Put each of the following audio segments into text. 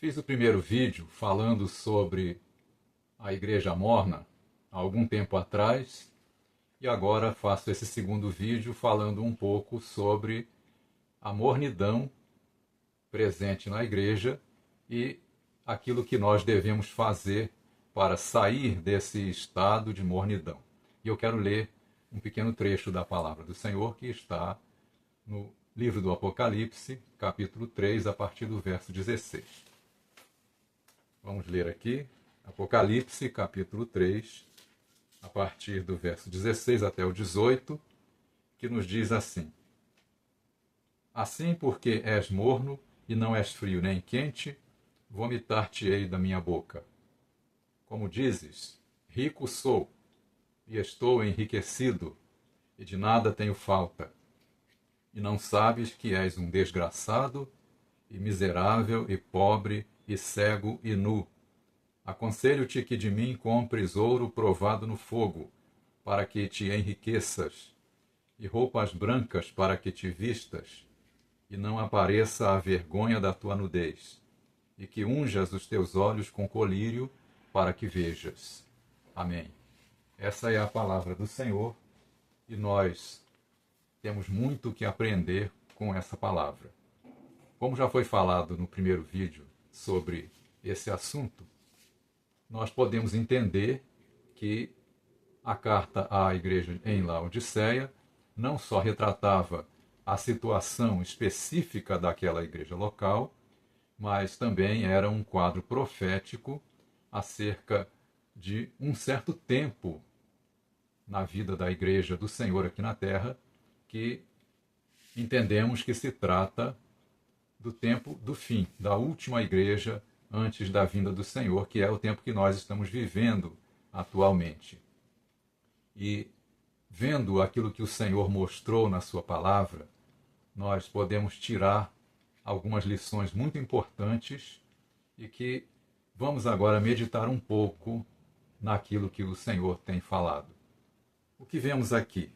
Fiz o primeiro vídeo falando sobre a Igreja Morna há algum tempo atrás e agora faço esse segundo vídeo falando um pouco sobre a mornidão presente na Igreja e aquilo que nós devemos fazer para sair desse estado de mornidão. E eu quero ler um pequeno trecho da Palavra do Senhor que está no livro do Apocalipse, capítulo 3, a partir do verso 16. Vamos ler aqui, Apocalipse, capítulo 3, a partir do verso 16 até o 18, que nos diz assim: Assim, porque és morno e não és frio nem quente, vomitar-te-ei da minha boca. Como dizes, rico sou, e estou enriquecido, e de nada tenho falta. E não sabes que és um desgraçado, e miserável, e pobre, e cego, e nu. Aconselho-te que de mim compres ouro provado no fogo, para que te enriqueças, e roupas brancas para que te vistas, e não apareça a vergonha da tua nudez, e que unjas os teus olhos com colírio, para que vejas. Amém. Essa é a palavra do Senhor, e nós temos muito que aprender com essa palavra. Como já foi falado no primeiro vídeo sobre esse assunto, nós podemos entender que a carta à igreja em Laodiceia não só retratava a situação específica daquela igreja local, mas também era um quadro profético acerca de um certo tempo na vida da igreja do Senhor aqui na terra, que entendemos que se trata do tempo do fim, da última igreja antes da vinda do Senhor, que é o tempo que nós estamos vivendo atualmente. E vendo aquilo que o Senhor mostrou na sua palavra, nós podemos tirar algumas lições muito importantes e que vamos agora meditar um pouco naquilo que o Senhor tem falado. O que vemos aqui?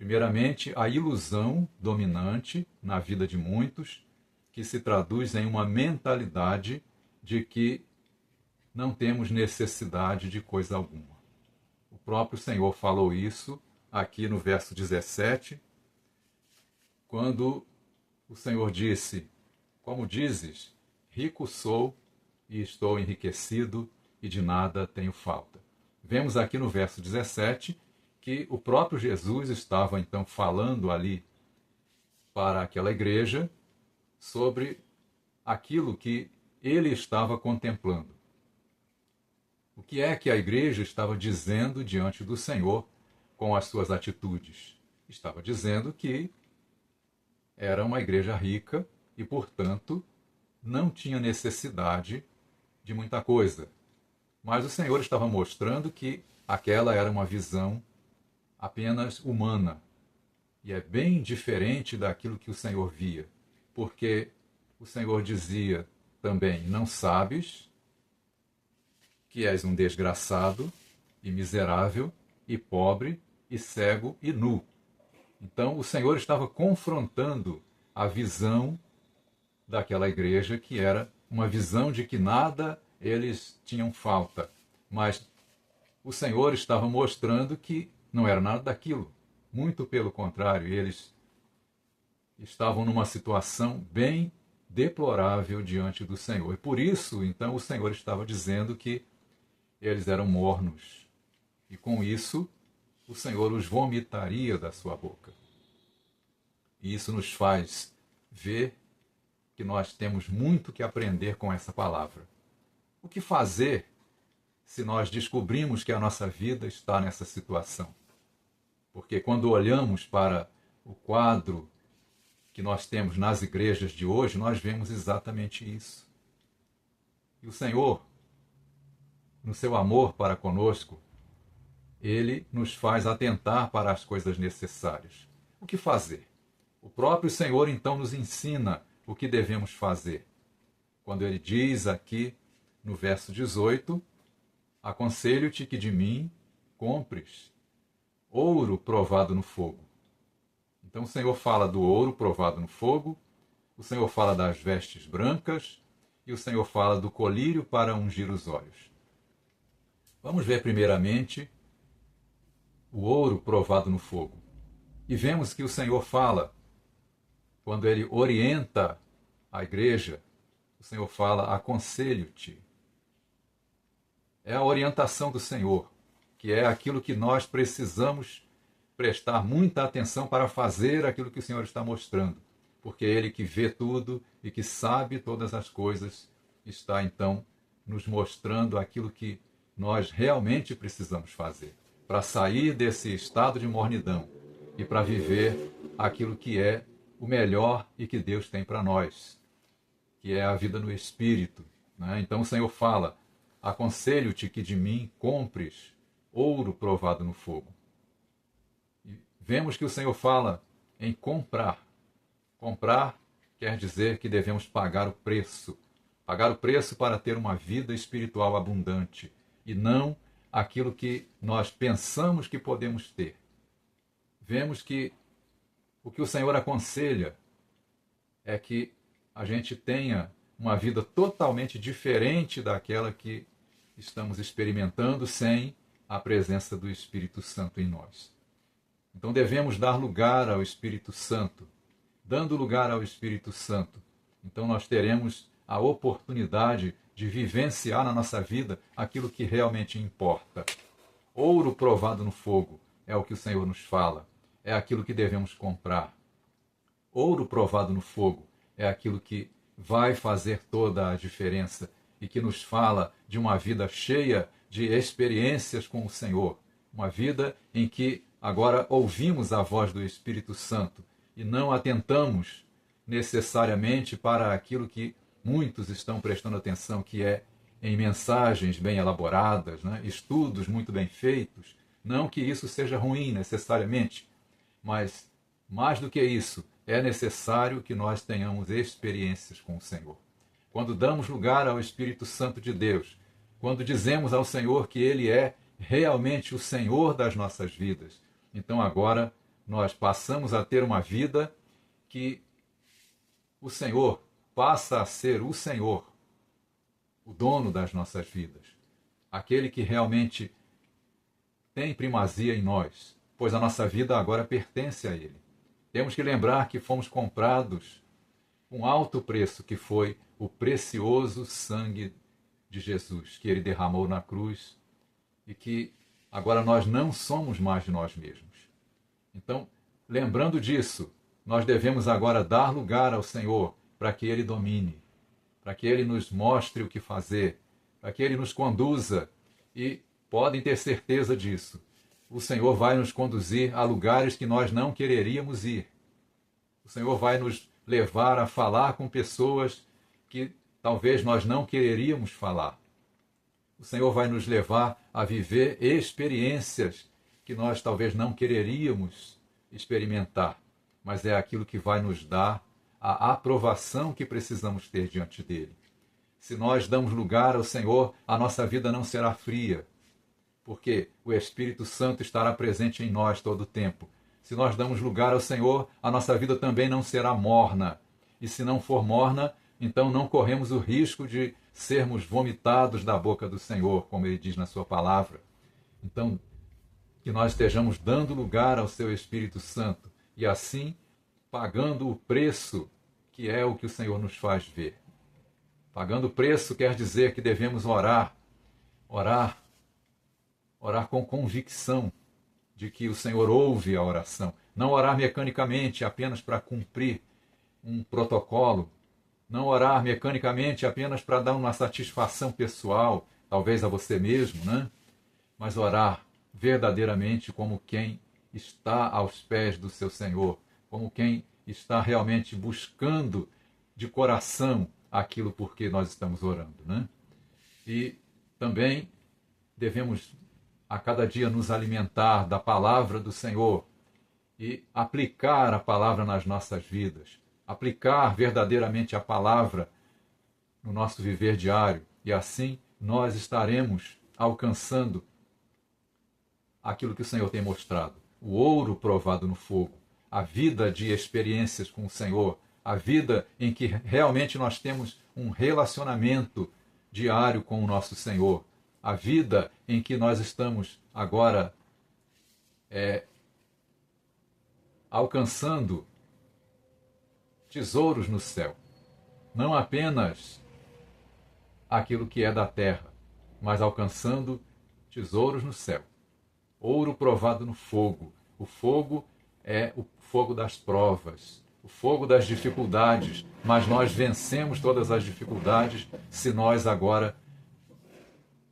Primeiramente, a ilusão dominante na vida de muitos, que se traduz em uma mentalidade de que não temos necessidade de coisa alguma. O próprio Senhor falou isso aqui no verso 17, quando o Senhor disse: Como dizes, rico sou e estou enriquecido e de nada tenho falta. Vemos aqui no verso 17 que o próprio Jesus estava então falando ali para aquela igreja sobre aquilo que ele estava contemplando. O que é que a igreja estava dizendo diante do Senhor com as suas atitudes? Estava dizendo que era uma igreja rica e, portanto, não tinha necessidade de muita coisa. Mas o Senhor estava mostrando que aquela era uma visão apenas humana. E é bem diferente daquilo que o Senhor via. Porque o Senhor dizia também: Não sabes que és um desgraçado e miserável e pobre e cego e nu. Então o Senhor estava confrontando a visão daquela igreja, que era uma visão de que nada eles tinham falta. Mas o Senhor estava mostrando que não era nada daquilo. Muito pelo contrário, eles estavam numa situação bem deplorável diante do Senhor. E por isso, então, o Senhor estava dizendo que eles eram mornos. E com isso, o Senhor os vomitaria da sua boca. E isso nos faz ver que nós temos muito que aprender com essa palavra. O que fazer se nós descobrimos que a nossa vida está nessa situação? Porque quando olhamos para o quadro que nós temos nas igrejas de hoje, nós vemos exatamente isso. E o Senhor, no seu amor para conosco, ele nos faz atentar para as coisas necessárias. O que fazer? O próprio Senhor então nos ensina o que devemos fazer. Quando ele diz aqui no verso 18: Aconselho-te que de mim compres ouro provado no fogo. Então o Senhor fala do ouro provado no fogo, o Senhor fala das vestes brancas, e o Senhor fala do colírio para ungir os olhos. Vamos ver primeiramente o ouro provado no fogo. E vemos que o Senhor fala, quando ele orienta a igreja, o Senhor fala: aconselho-te. É a orientação do Senhor, que é aquilo que nós precisamos prestar muita atenção para fazer aquilo que o Senhor está mostrando, porque Ele que vê tudo e que sabe todas as coisas está então nos mostrando aquilo que nós realmente precisamos fazer para sair desse estado de mornidão e para viver aquilo que é o melhor e que Deus tem para nós, que é a vida no Espírito, né? Então o Senhor fala: aconselho-te que de mim compres ouro provado no fogo. E vemos que o Senhor fala em comprar. Comprar quer dizer que devemos pagar o preço para ter uma vida espiritual abundante e não aquilo que nós pensamos que podemos ter. Vemos que o que o Senhor aconselha é que a gente tenha uma vida totalmente diferente daquela que estamos experimentando sem a presença do Espírito Santo em nós. Então devemos dar lugar ao Espírito Santo. Dando lugar ao Espírito Santo, então nós teremos a oportunidade de vivenciar na nossa vida aquilo que realmente importa. Ouro provado no fogo é o que o Senhor nos fala, é aquilo que devemos comprar. Ouro provado no fogo é aquilo que vai fazer toda a diferença e que nos fala de uma vida cheia de experiências com o Senhor, uma vida em que agora ouvimos a voz do Espírito Santo e não atentamos necessariamente para aquilo que muitos estão prestando atenção, que é em mensagens bem elaboradas, né? Estudos muito bem feitos. Não que isso seja ruim necessariamente, mas mais do que isso, é necessário que nós tenhamos experiências com o Senhor. Quando damos lugar ao Espírito Santo de Deus, quando dizemos ao Senhor que Ele é realmente o Senhor das nossas vidas, então agora nós passamos a ter uma vida que o Senhor passa a ser o Senhor, o dono das nossas vidas, aquele que realmente tem primazia em nós, pois a nossa vida agora pertence a Ele. Temos que lembrar que fomos comprados com alto preço, que foi o precioso sangue de Jesus, que Ele derramou na cruz e que agora nós não somos mais de nós mesmos. Então, lembrando disso, nós devemos agora dar lugar ao Senhor para que Ele domine, para que Ele nos mostre o que fazer, para que Ele nos conduza. E podem ter certeza disso. O Senhor vai nos conduzir a lugares que nós não quereríamos ir. O Senhor vai nos levar a falar com pessoas que talvez nós não quereríamos falar. O Senhor vai nos levar a viver experiências que nós talvez não quereríamos experimentar, mas é aquilo que vai nos dar a aprovação que precisamos ter diante dele. Se nós damos lugar ao Senhor, a nossa vida não será fria, porque o Espírito Santo estará presente em nós todo o tempo. Se nós damos lugar ao Senhor, a nossa vida também não será morna. E se não for morna, então não corremos o risco de sermos vomitados da boca do Senhor, como Ele diz na sua palavra. Então, que nós estejamos dando lugar ao seu Espírito Santo e assim pagando o preço, que é o que o Senhor nos faz ver. Pagando o preço quer dizer que devemos orar com convicção de que o Senhor ouve a oração. Não orar mecanicamente apenas para cumprir um protocolo. Não orar mecanicamente apenas para dar uma satisfação pessoal, talvez a você mesmo, né? Mas orar verdadeiramente como quem está aos pés do seu Senhor, como quem está realmente buscando de coração aquilo por que nós estamos orando, né? E também devemos a cada dia nos alimentar da palavra do Senhor e aplicar a palavra nas nossas vidas, aplicar verdadeiramente a palavra no nosso viver diário, e assim nós estaremos alcançando aquilo que o Senhor tem mostrado, o ouro provado no fogo, a vida de experiências com o Senhor, a vida em que realmente nós temos um relacionamento diário com o nosso Senhor, a vida em que nós estamos agora alcançando tesouros no céu. Não apenas aquilo que é da terra, mas alcançando tesouros no céu. Ouro provado no fogo. O fogo é o fogo das provas, o fogo das dificuldades, mas nós vencemos todas as dificuldades se nós agora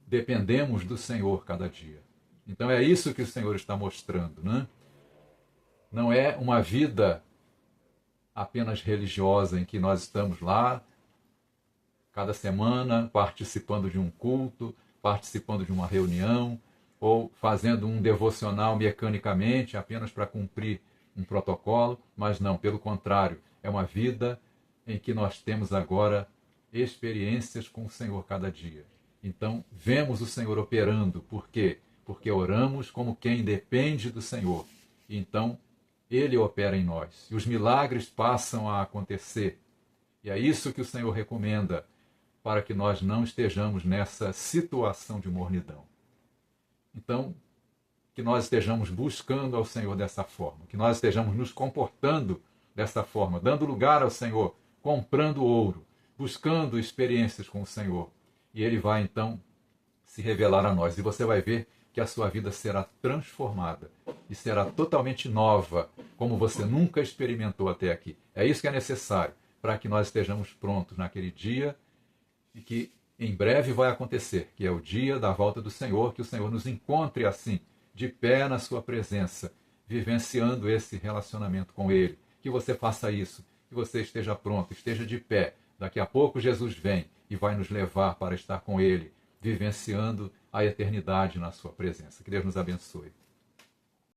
dependemos do Senhor cada dia. Então é isso que o Senhor está mostrando, né? Não é uma vida apenas religiosa em que nós estamos lá cada semana participando de um culto, participando de uma reunião ou fazendo um devocional mecanicamente apenas para cumprir um protocolo, mas não, pelo contrário, é uma vida em que nós temos agora experiências com o Senhor cada dia. Então, vemos o Senhor operando. Por quê? Porque oramos como quem depende do Senhor. Então, Ele opera em nós. E os milagres passam a acontecer. E é isso que o Senhor recomenda para que nós não estejamos nessa situação de mornidão. Então, que nós estejamos buscando ao Senhor dessa forma. Que nós estejamos nos comportando dessa forma, dando lugar ao Senhor, comprando ouro, buscando experiências com o Senhor. E Ele vai, então, se revelar a nós. E você vai ver que a sua vida será transformada e será totalmente nova, como você nunca experimentou até aqui. É isso que é necessário para que nós estejamos prontos naquele dia e que em breve vai acontecer, que é o dia da volta do Senhor, que o Senhor nos encontre assim, de pé na sua presença, vivenciando esse relacionamento com Ele. Que você faça isso, que você esteja pronto, esteja de pé. Daqui a pouco Jesus vem e vai nos levar para estar com Ele, vivenciando a eternidade na sua presença. Que Deus nos abençoe.